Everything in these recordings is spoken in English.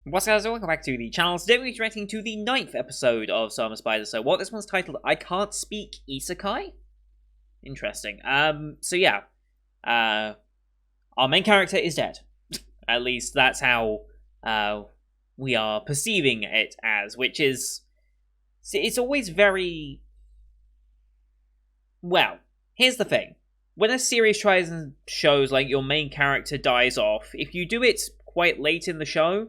What's up guys, welcome back to the channel. Today we're reacting to the 9th episode of Summer Spider. So what this one's titled, I Can't Speak Isekai? Interesting. So yeah. Our main character is dead. At least that's how we are perceiving it as, which is... It's always very... Well, here's the thing. When a series tries and shows, like, your main character dies off, if you do it quite late in the show,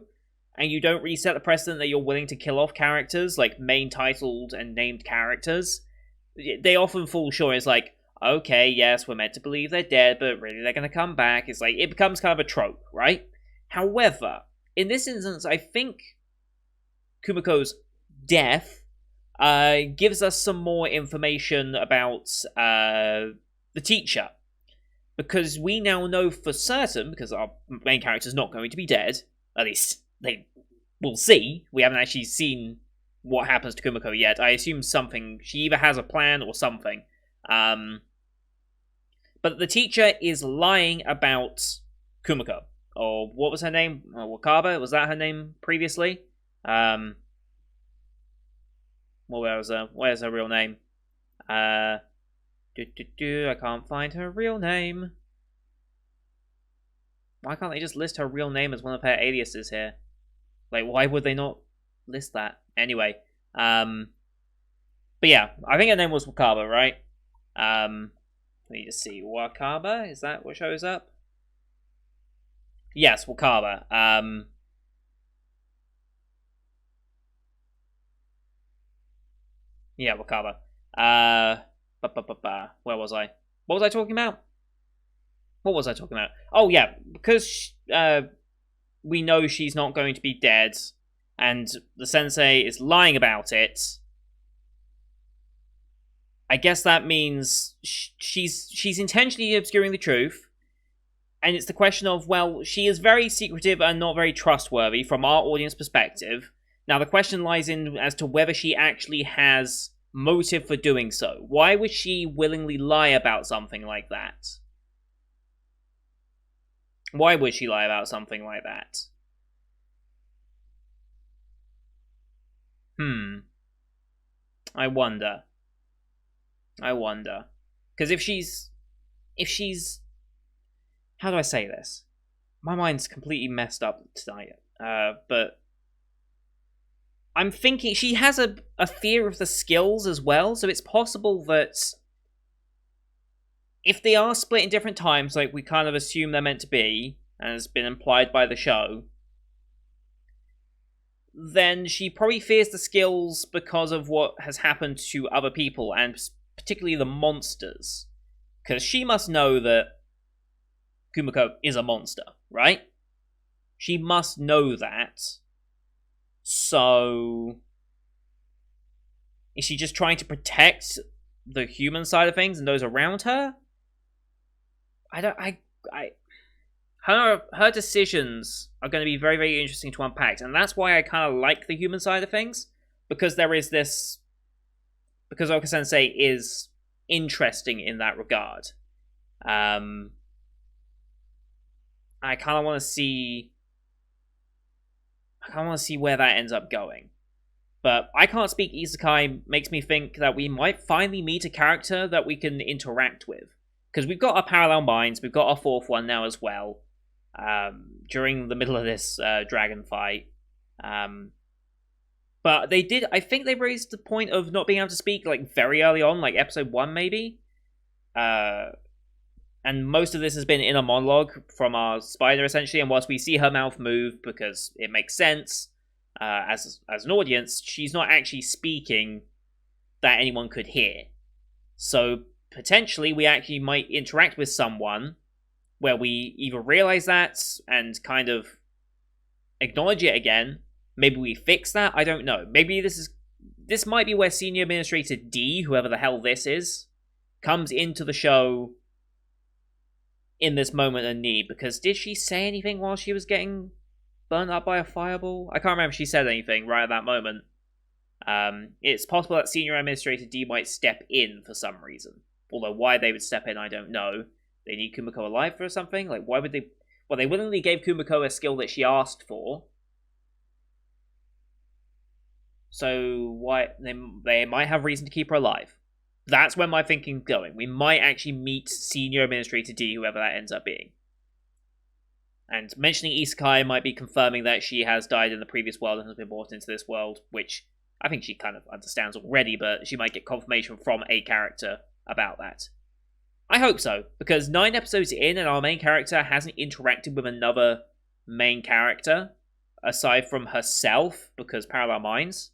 and you don't reset the precedent that you're willing to kill off characters, like main titled and named characters, they often fall short. It's like, okay, yes, we're meant to believe they're dead, but really they're going to come back. It's like, it becomes kind of a trope, right? However, in this instance, I think Kumoko's death gives us some more information about the teacher. Because we now know for certain, because our main character is not going to be dead, at least we'll see. We haven't actually seen what happens to Kumiko yet. I assume something. She either has a plan or something. But the teacher is lying about Kumiko. Or what was her name? Wakaba? Was that her name previously? Well, where's her real name? I can't find her real name. Why can't they just list her real name as one of her aliases here? Like, why would they not list that? Anyway, but yeah, I think her name was Wakaba, right? Let me just see. Wakaba? Is that what shows up? Yes, Wakaba. Yeah, Wakaba. Where was I? What was I talking about? What was I talking about? Oh, yeah, because we know she's not going to be dead, and the sensei is lying about it. I guess that means she's intentionally obscuring the truth, and it's the question of, well, she is very secretive and not very trustworthy from our audience perspective. Now, the question lies in as to whether she actually has motive for doing so. Why would she willingly lie about something like that? Why would she lie about something like that? I wonder. Because if she's... How do I say this? My mind's completely messed up tonight. But I'm thinking she has a fear of the skills as well, so it's possible that if they are split in different times, like we kind of assume they're meant to be, and has been implied by the show, then she probably fears the skills because of what has happened to other people, and particularly the monsters. Because she must know that Kumiko is a monster, right? She must know that. So... is she just trying to protect the human side of things and those around her? Her decisions are going to be very, very interesting to unpack, and that's why I kind of like the human side of things, because there is this... because Oka-sensei is interesting in that regard. I kind of want to see... where that ends up going. But I Can't Speak Isekai makes me think that we might finally meet a character that we can interact with. Because we've got our parallel minds, we've got our fourth one now as well, during the middle of this dragon fight. But they did, I think they raised the point of not being able to speak, like, very early on, like episode 1 maybe. And most of this has been in a monologue from our spider, essentially, and whilst we see her mouth move, because it makes sense, as an audience, she's not actually speaking that anyone could hear. So potentially we actually might interact with someone where we either realize that and kind of acknowledge it again. Maybe we fix that, I don't know. Maybe this might be where Senior Administrator D, whoever the hell this is, comes into the show in this moment of need. Because did she say anything while she was getting burnt up by a fireball? I can't remember if she said anything right at that moment. It's possible that Senior Administrator D might step in for some reason. Although why they would step in, I don't know. They need Kumiko alive for something? Like, why would they... Well, they willingly gave Kumiko a skill that she asked for. So why they might have reason to keep her alive. That's where my thinking's going. We might actually meet Senior Administrator D, whoever that ends up being. And mentioning Isekai might be confirming that she has died in the previous world and has been brought into this world, which I think she kind of understands already, but she might get confirmation from a character about that. I hope so, because 9 episodes in and our main character hasn't interacted with another main character aside from herself, because parallel minds.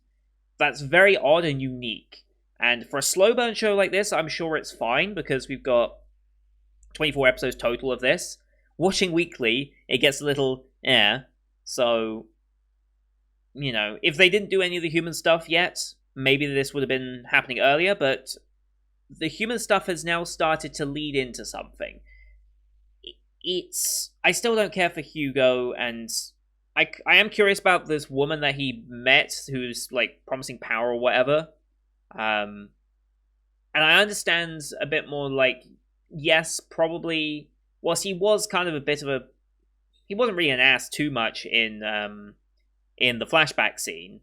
That's very odd and unique. And for a slow burn show like this, I'm sure it's fine, because we've got 24 episodes total of this. Watching weekly, it gets a little So, if they didn't do any of the human stuff yet, maybe this would have been happening earlier, but the human stuff has now started to lead into something. I still don't care for Hugo, and I am curious about this woman that he met who's like promising power or whatever. And I understand a bit more like, yes, probably, whilst he was kind of a bit of a, he wasn't really an ass too much in the flashback scene,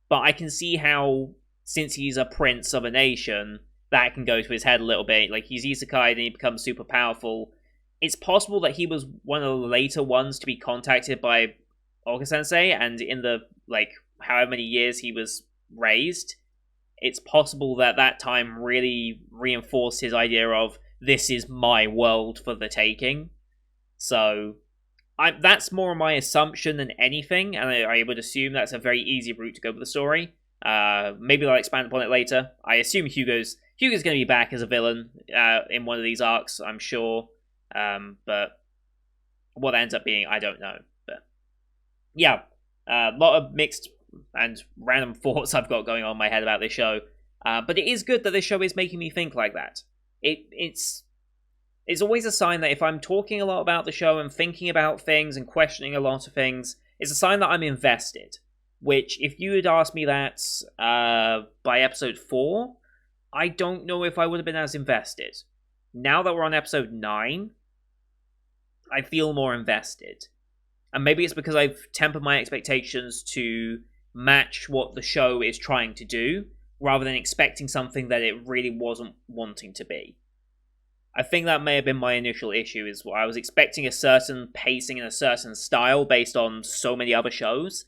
but I can see how, since he's a prince of a nation, that can go to his head a little bit. Like, he's isekai and he becomes super powerful. It's possible that he was one of the later ones to be contacted by Oka Sensei, and in the, like, however many years he was raised, it's possible that that time really reinforced his idea of, this is my world for the taking. So, that's more my assumption than anything, and I would assume that's a very easy route to go with the story. Maybe they'll expand upon it later. I assume Hugo's going to be back as a villain in one of these arcs, I'm sure. But what that ends up being, I don't know. But yeah, a lot of mixed and random thoughts I've got going on in my head about this show. But it is good that this show is making me think like that. It's always a sign that if I'm talking a lot about the show and thinking about things and questioning a lot of things, it's a sign that I'm invested. Which, if you had asked me that by episode 4, I don't know if I would have been as invested. Now that we're on episode 9, I feel more invested. And maybe it's because I've tempered my expectations to match what the show is trying to do, rather than expecting something that it really wasn't wanting to be. I think that may have been my initial issue, is I was expecting a certain pacing and a certain style based on so many other shows,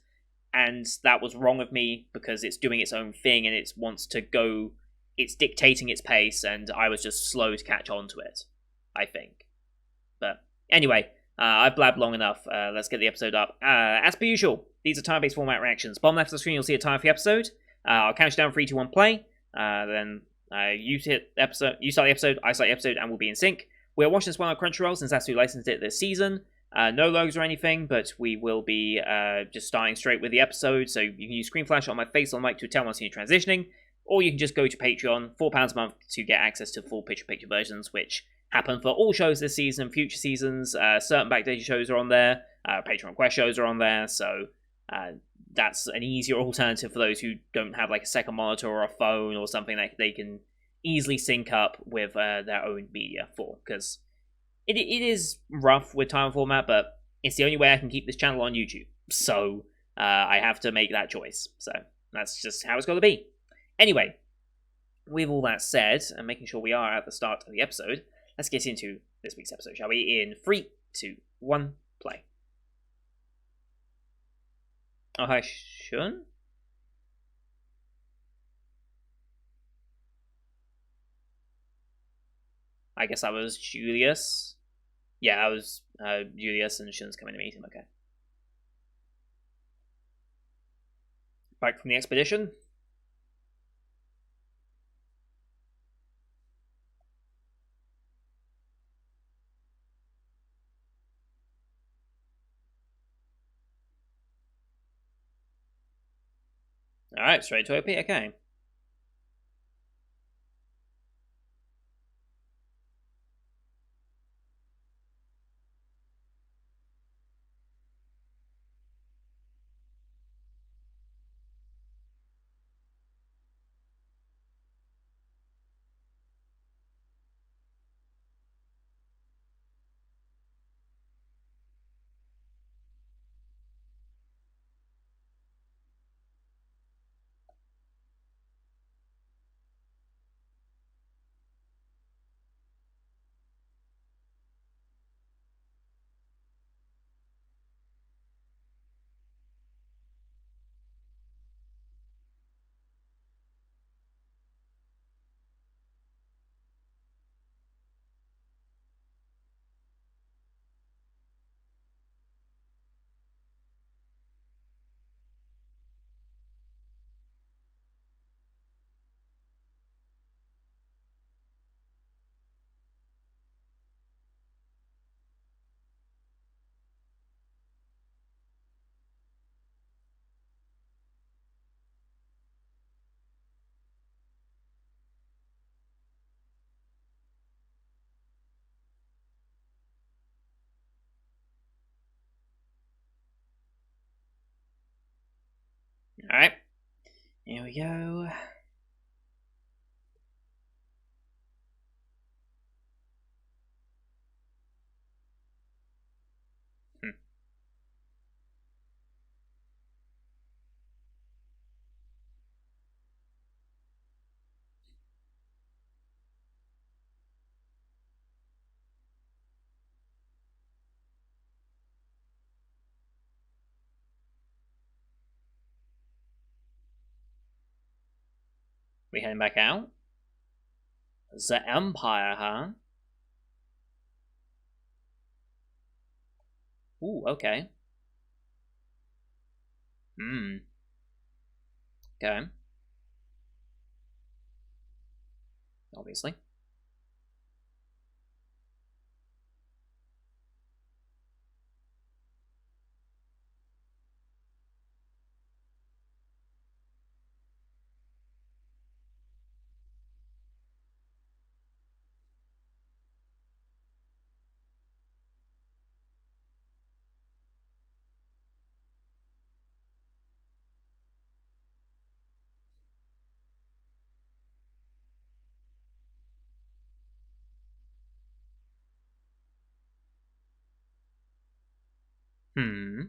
and that was wrong of me because it's doing its own thing and it wants to go, it's dictating its pace, and I was just slow to catch on to it, I think. But anyway, I've blabbed long enough. Let's get the episode up. As per usual, these are time-based format reactions. Bottom left of the screen, you'll see a time for the episode. I'll count you down 3, 2, 1, play. Then you start the episode, I start the episode, and we'll be in sync. We're watching this one on Crunchyroll since that's who licensed it this season. No logos or anything, but we will be just starting straight with the episode. So you can use screen flash on my face on mic to tell once you're transitioning, or you can just go to Patreon, £4 a month, to get access to full picture-picture versions, which happen for all shows this season, future seasons. Certain backdated shows are on there. Patreon request shows are on there. So that's an easier alternative for those who don't have like a second monitor or a phone or something that they can easily sync up with their own media for. Because it is rough with time format, but it's the only way I can keep this channel on YouTube. So I have to make that choice. So that's just how it's got to be. Anyway, with all that said, and making sure we are at the start of the episode, let's get into this week's episode, shall we? In 3, 2, 1, play. Oh, hi, Shun? I guess I was Julius. Yeah, I was Julius, and Shun's coming to meet him, okay. Back from the expedition. Alright, straight to OP, okay. Alright. Here we go. We heading back out? The Empire, huh? Ooh, okay. Hmm. Okay. Obviously. Hmm.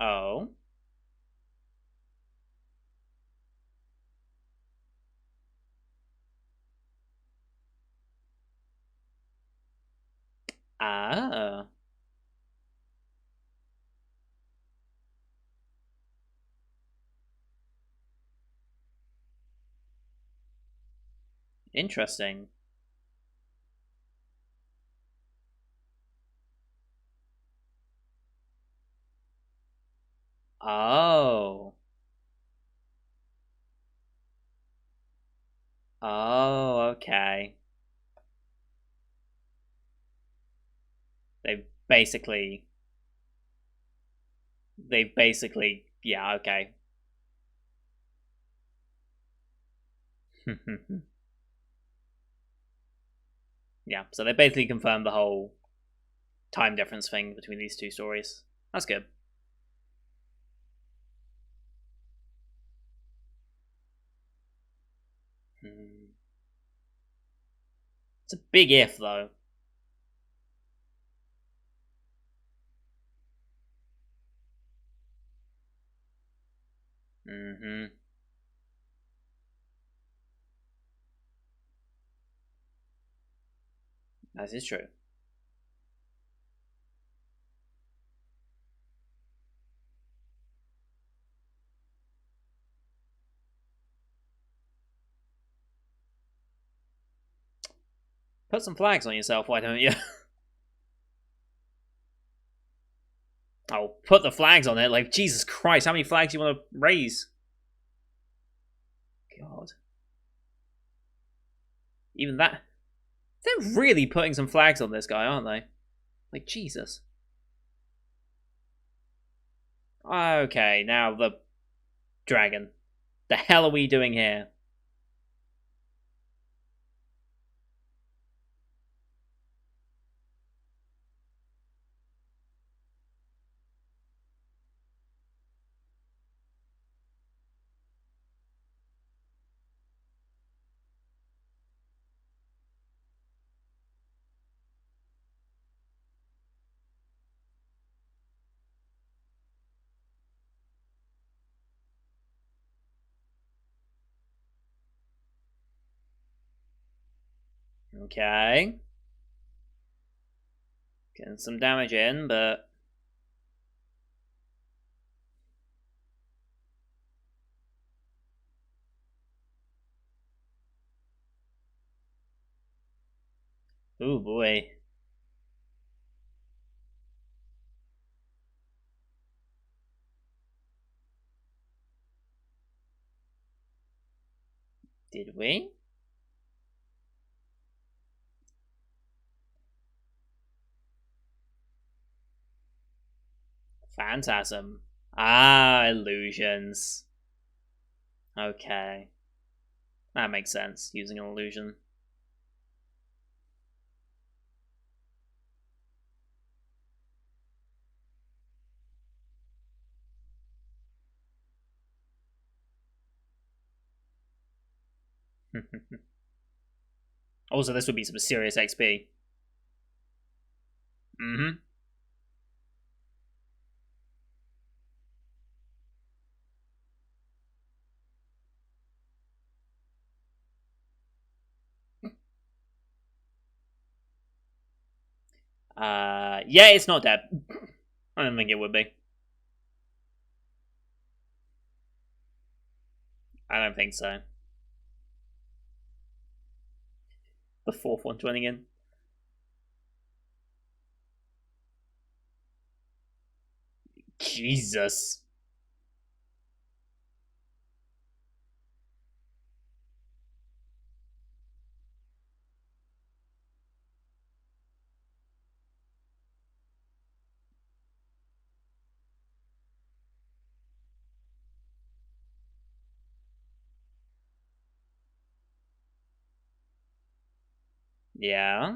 Oh. Ah. Interesting. Oh. Oh, okay. They basically yeah, okay. Yeah, so they basically confirmed the whole time difference thing between these two stories. That's good. Hmm. It's a big if though. Mm-hmm. That is true. Put some flags on yourself, why don't you? Oh, put the flags on it. Like, Jesus Christ, how many flags do you want to raise? God. Even that. They're really putting some flags on this guy, aren't they? Like, Jesus. Okay, now the dragon. The hell are we doing here? Okay. Getting some damage in, but. Oh boy. Did we? Phantasm. Ah, illusions. Okay. That makes sense, using an illusion. Also, this would be some serious XP. Mm-hmm. Yeah, it's not dead. I don't think it would be. I don't think so. The fourth one joining in. Jesus. Yeah.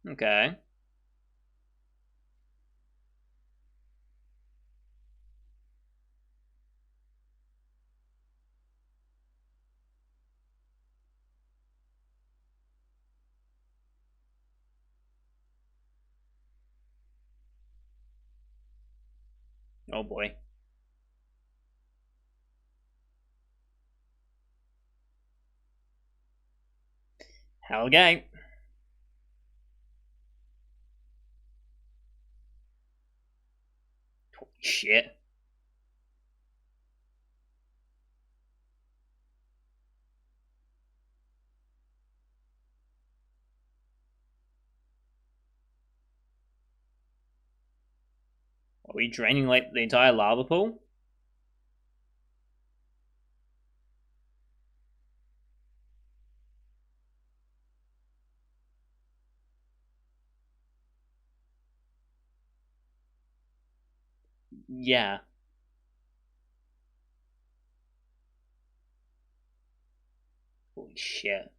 Okay. Oh boy. Hell game. Holy shit. Are we draining like the entire lava pool? Yeah. Holy shit.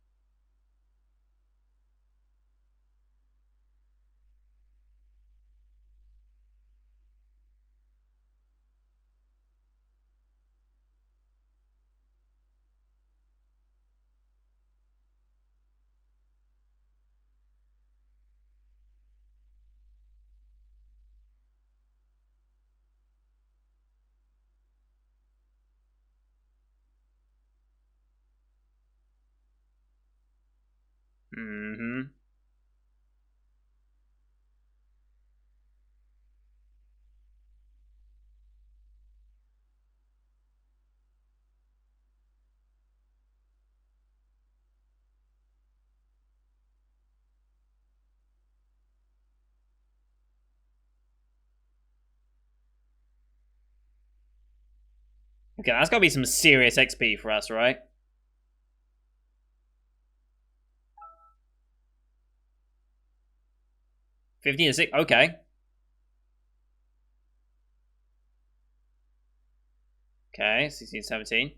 Mm-hmm. Okay, that's gotta be some serious XP for us, right? 15 to 6. Okay. Okay, 16 to 17.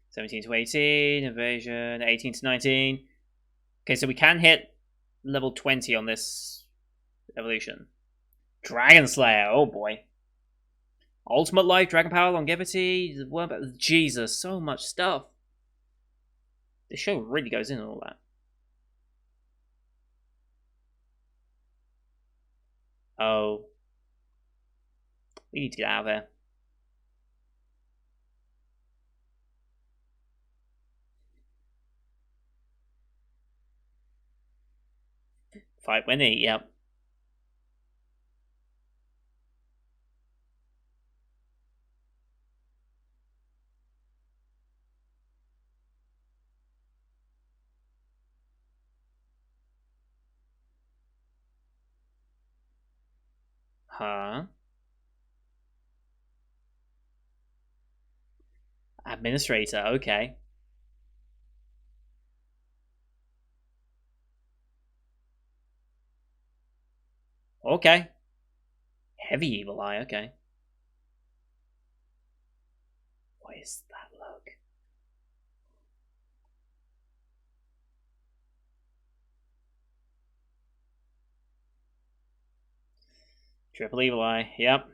17 to 18. Evasion. 18 to 19. Okay, so we can hit level 20 on this evolution. Dragon Slayer. Oh boy. Ultimate life, dragon power, longevity. What about Jesus? So much stuff. The show really goes into all that. Oh, we need to get out of here. Fight when eat. Yep. Huh? Administrator. Okay. Okay. Heavy evil eye. Okay. What is that look? Triple Evil Eye. Yep.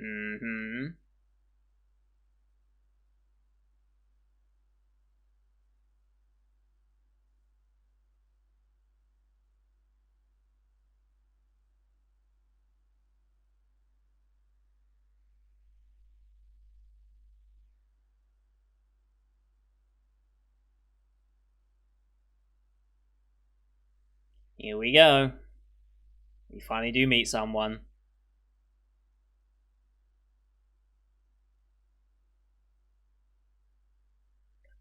Mm-hmm. Here we go. We finally do meet someone.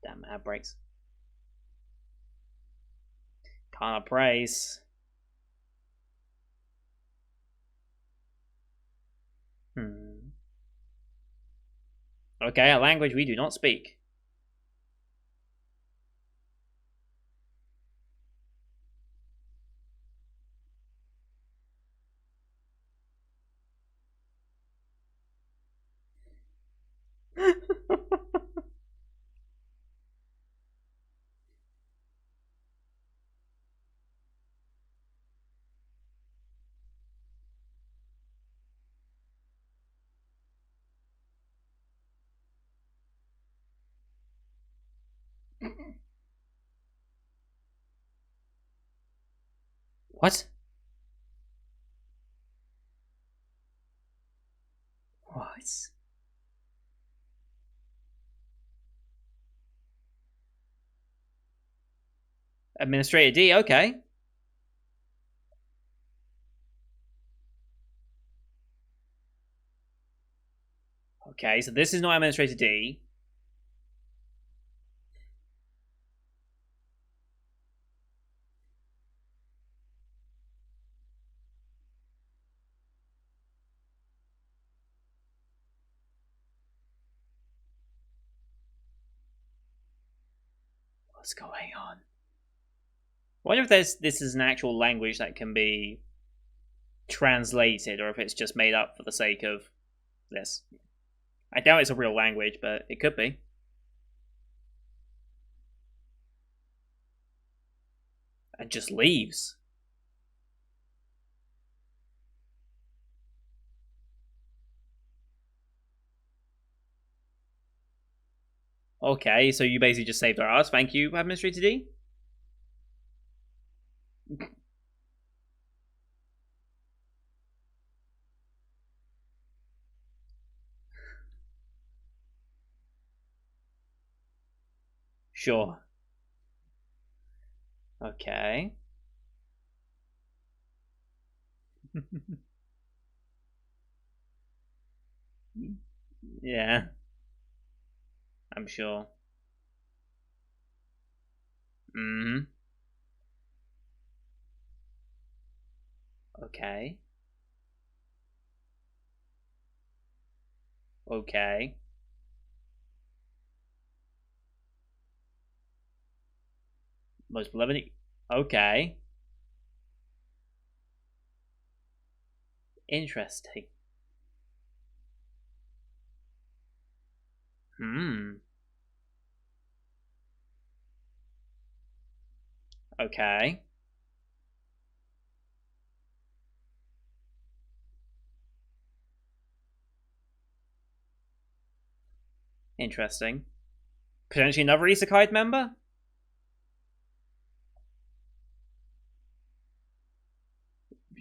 Damn outbreaks. Can't praise. Hmm. Okay, a language we do not speak. What? What? Administrator D, okay. Okay, so this is not Administrator D. What's going on? I wonder if this is an actual language that can be translated, or if it's just made up for the sake of this. I doubt it's a real language, but it could be. And just leaves. Okay, so you basically just saved our ass. Thank you, Administrator D. Sure. Okay. Yeah, I'm sure. Hmm. Okay. Okay. Most beloved. Okay. Interesting. Hmm. Okay. Interesting. Potentially another Isekai member?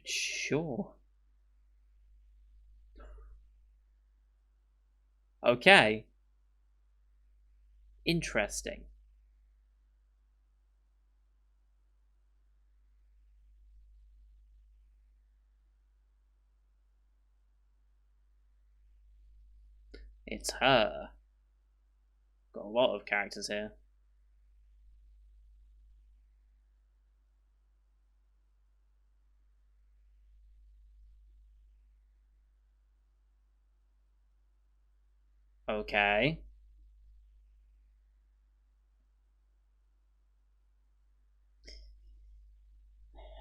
Sure. Okay. Interesting. It's her. Got a lot of characters here. Okay.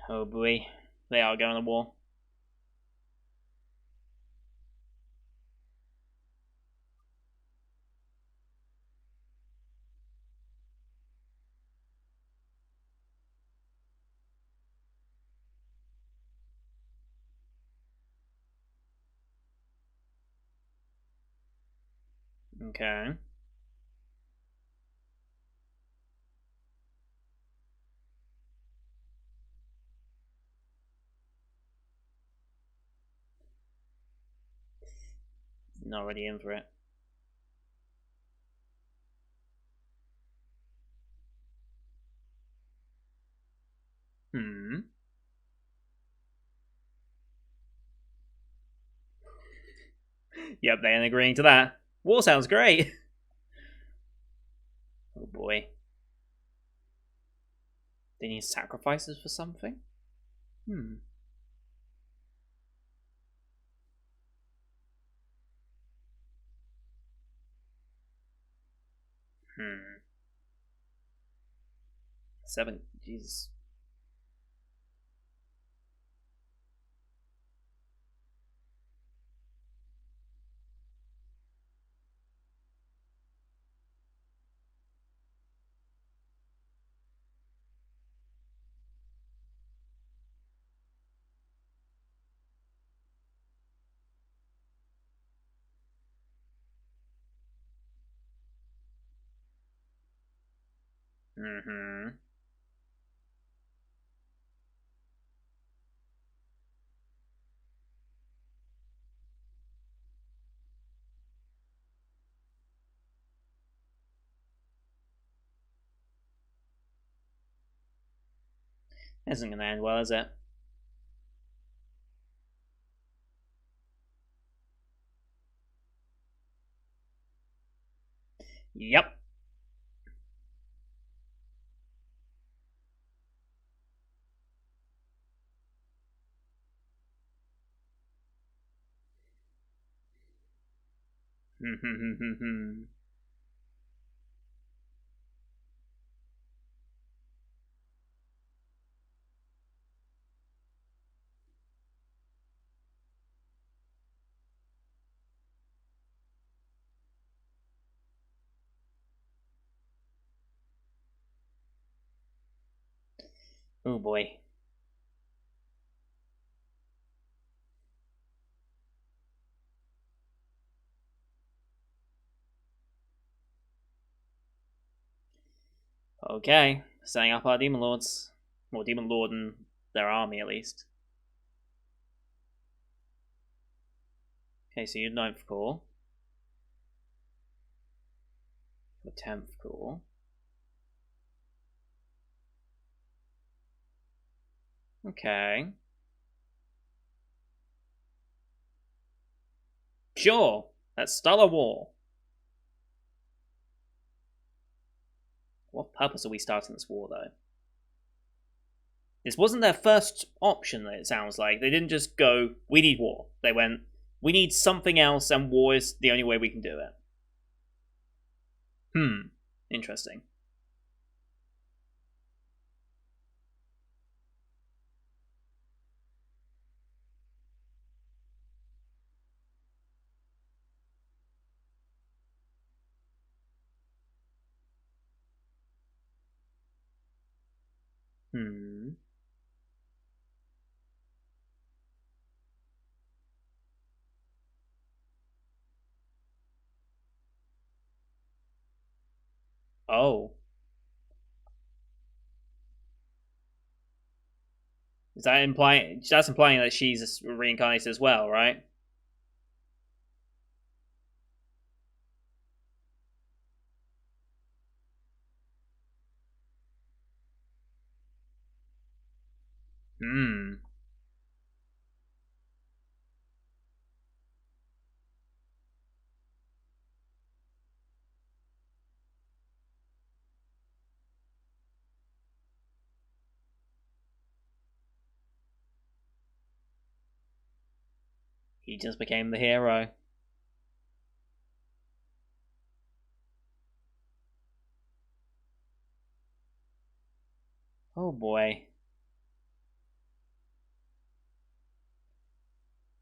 Oh boy. They are going to war. Okay. Not really in for it. Hmm. Yep, they ain't agreeing to that. War sounds great. Oh boy. They need sacrifices for something? Hmm. Hmm. Seven. Jesus. Mm-hmm. Isn't gonna end well, is it? Yep. Oh boy. Okay. Setting up our demon lords. Or demon lord and their army at least. Okay, so you're ninth corps. The 10th corps. Okay. Sure. Let's start a war. What purpose are we starting this war, though? This wasn't their first option, it sounds like. They didn't just go, we need war. They went, we need something else, and war is the only way we can do it. Hmm. Interesting. Hmm. Oh. Is that implying? That's implying that she's reincarnated as well, right? Hmm. He just became the hero. Oh boy.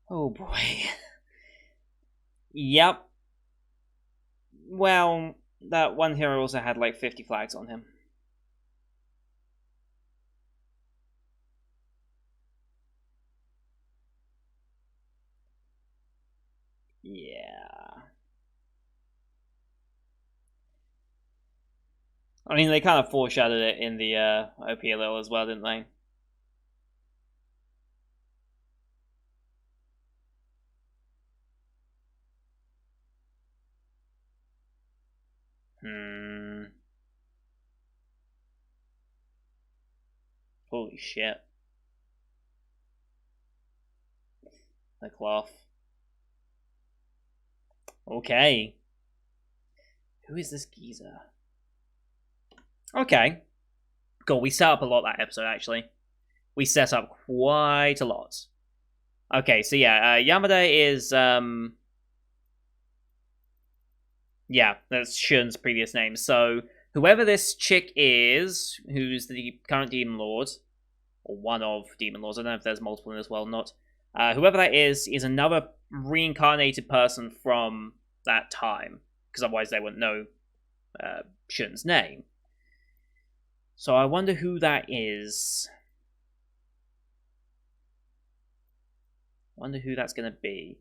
Oh boy. Yep. Well, that one hero also had like 50 flags on him. Yeah. I mean, they kind of foreshadowed it in the OP a little as well, didn't they? Hmm. Holy shit. The cloth. Okay. Who is this geezer? Okay. Cool, we set up a lot that episode, actually. We set up quite a lot. Okay, so yeah, Yamada is, yeah, that's Shun's previous name. So, whoever this chick is, who's the current Demon Lord, or one of Demon Lords, I don't know if there's multiple in this world or not, whoever that is another reincarnated person from that time, because otherwise they wouldn't know Shun's name. So I wonder who that is. Wonder who that's going to be.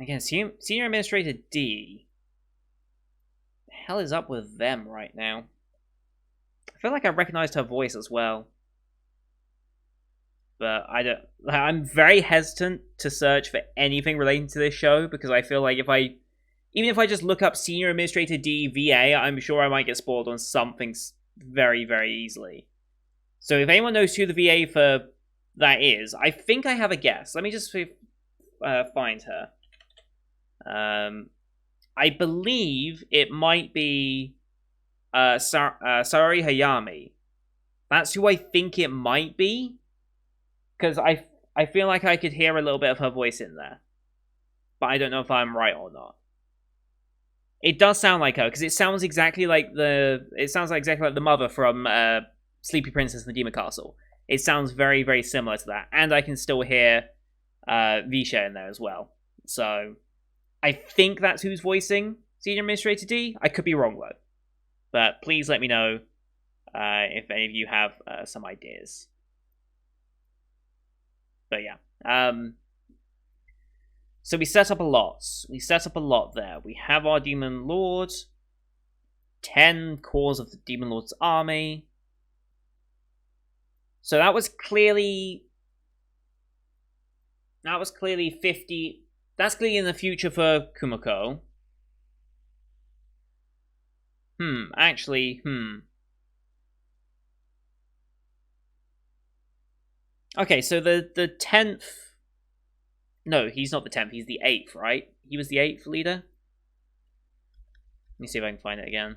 Again, Senior Administrator D. The hell is up with them right now? I feel like I recognized her voice as well. But I don't. I'm very hesitant to search for anything relating to this show because I feel like even if I just look up Senior Administrator D VA, I'm sure I might get spoiled on something very, very easily. So if anyone knows who the VA for that is, I think I have a guess. Let me just find her. I believe it might be Saori Hayami. That's who I think it might be. Because I feel like I could hear a little bit of her voice in there. But I don't know if I'm right or not. It does sound like her, because it sounds exactly like the mother from Sleepy Princess and the Demon Castle. It sounds very, very similar to that. And I can still hear Visha in there as well. So I think that's who's voicing Senior Administrator D. I could be wrong, though. But please let me know if any of you have some ideas. But yeah. So we set up a lot. We set up a lot there. We have our Demon Lord. 10 cores of the Demon Lord's army. So that was clearly 50. That's clearly in the future for Kumiko. Actually. Okay, so the 10th. No, he's not the 10th, he's the 8th, right? He was the 8th leader? Let me see if I can find it again.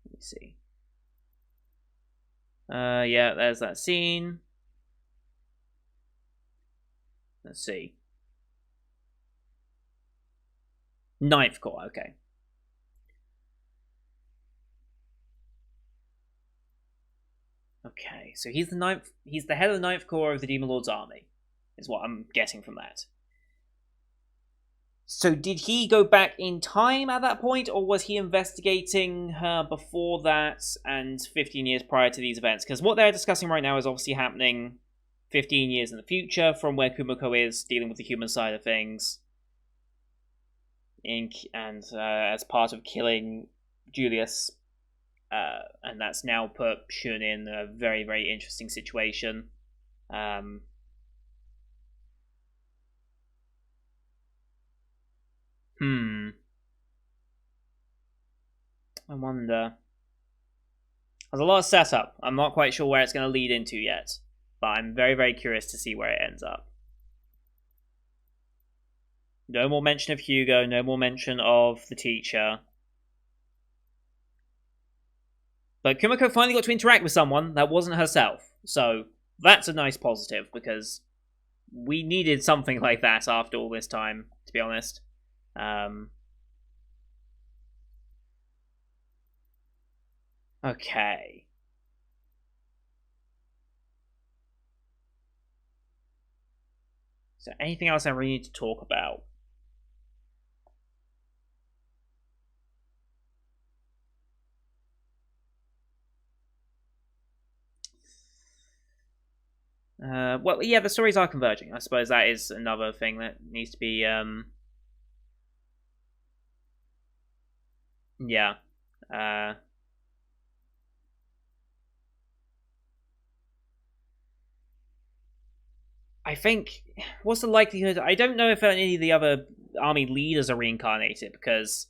Let me see. Yeah, there's that scene. Let's see. 9th core, okay. Okay, so he's the head of the 9th core of the Demon Lord's army, is what I'm getting from that. So did he go back in time at that point, or was he investigating her before that and 15 years prior to these events? Because what they're discussing right now is obviously happening 15 years in the future from where Kumiko is dealing with the human side of things. And as part of killing Julius, and that's now put Shun in a very, very interesting situation. I wonder. There's a lot of setup. I'm not quite sure where it's going to lead into yet, but I'm very, very curious to see where it ends up. No more mention of Hugo, no more mention of the teacher. But Kumiko finally got to interact with someone that wasn't herself. So that's a nice positive, because we needed something like that after all this time, to be honest. Okay. So anything else I really need to talk about? Well, yeah, the stories are converging. I suppose that is another thing that needs to be, yeah. I think, what's the likelihood? I don't know if any of the other army leaders are reincarnated, because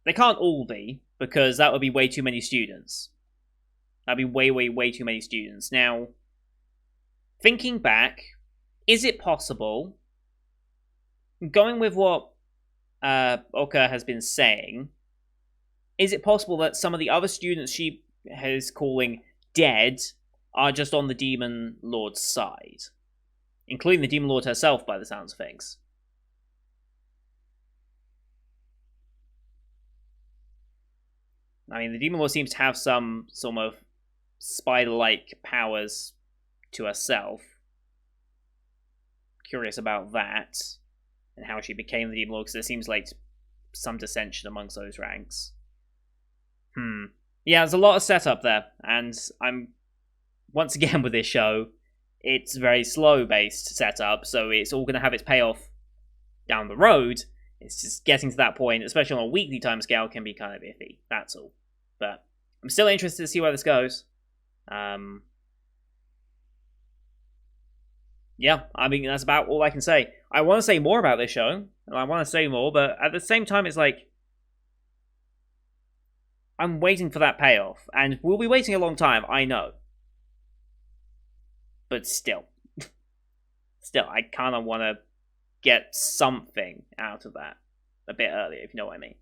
they can't all be, because that would be way too many students. That'd be way, way, way too many students. Now, thinking back, is it possible, going with what Oka has been saying, is it possible that some of the other students she is calling dead are just on the Demon Lord's side? Including the Demon Lord herself, by the sounds of things. I mean, the Demon Lord seems to have some sort of spider-like powers to herself. Curious about that, and how she became the Demon Lord, because there seems like some dissension amongst those ranks. Yeah, there's a lot of setup there, and I'm, once again with this show, it's very slow-based setup, so it's all going to have its payoff down the road. It's just getting to that point, especially on a weekly timescale, can be kind of iffy. That's all. But I'm still interested to see where this goes. Yeah, I mean, that's about all I can say. I want to say more about this show, and I want to say more, but at the same time, it's like, I'm waiting for that payoff, and we'll be waiting a long time, I know. But still, I kind of want to get something out of that a bit earlier, if you know what I mean.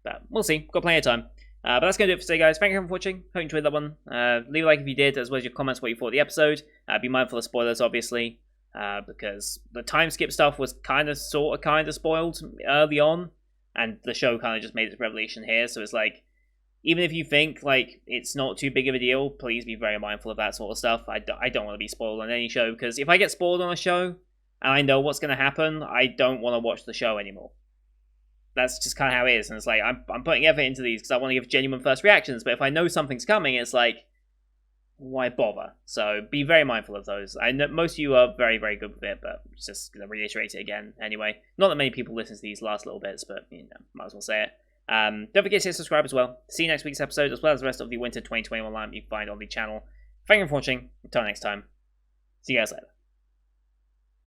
But we'll see. Got plenty of time. But that's going to do it for today, guys. Thank you for watching. Hope you enjoyed that one. Leave a like if you did, as well as your comments what you thought of the episode. Be mindful of spoilers, obviously, because the time skip stuff was kind of spoiled early on, and the show kind of just made its revelation here. So it's like, even if you think like it's not too big of a deal, please be very mindful of that sort of stuff. I don't want to be spoiled on any show, because if I get spoiled on a show and I know what's going to happen, I don't want to watch the show anymore. That's just kind of how it is, and it's like, I'm putting effort into these because I want to give genuine first reactions, but if I know something's coming, it's like, why bother? So be very mindful of those. I know most of you are very, very good with it, but just going to reiterate it again anyway. Not that many people listen to these last little bits, but you know, might as well say it. Don't forget to subscribe as well. See you next week's episode, as well as the rest of the Winter 2021 lineup you can find on the channel. Thank you for watching. Until next time, see you guys later.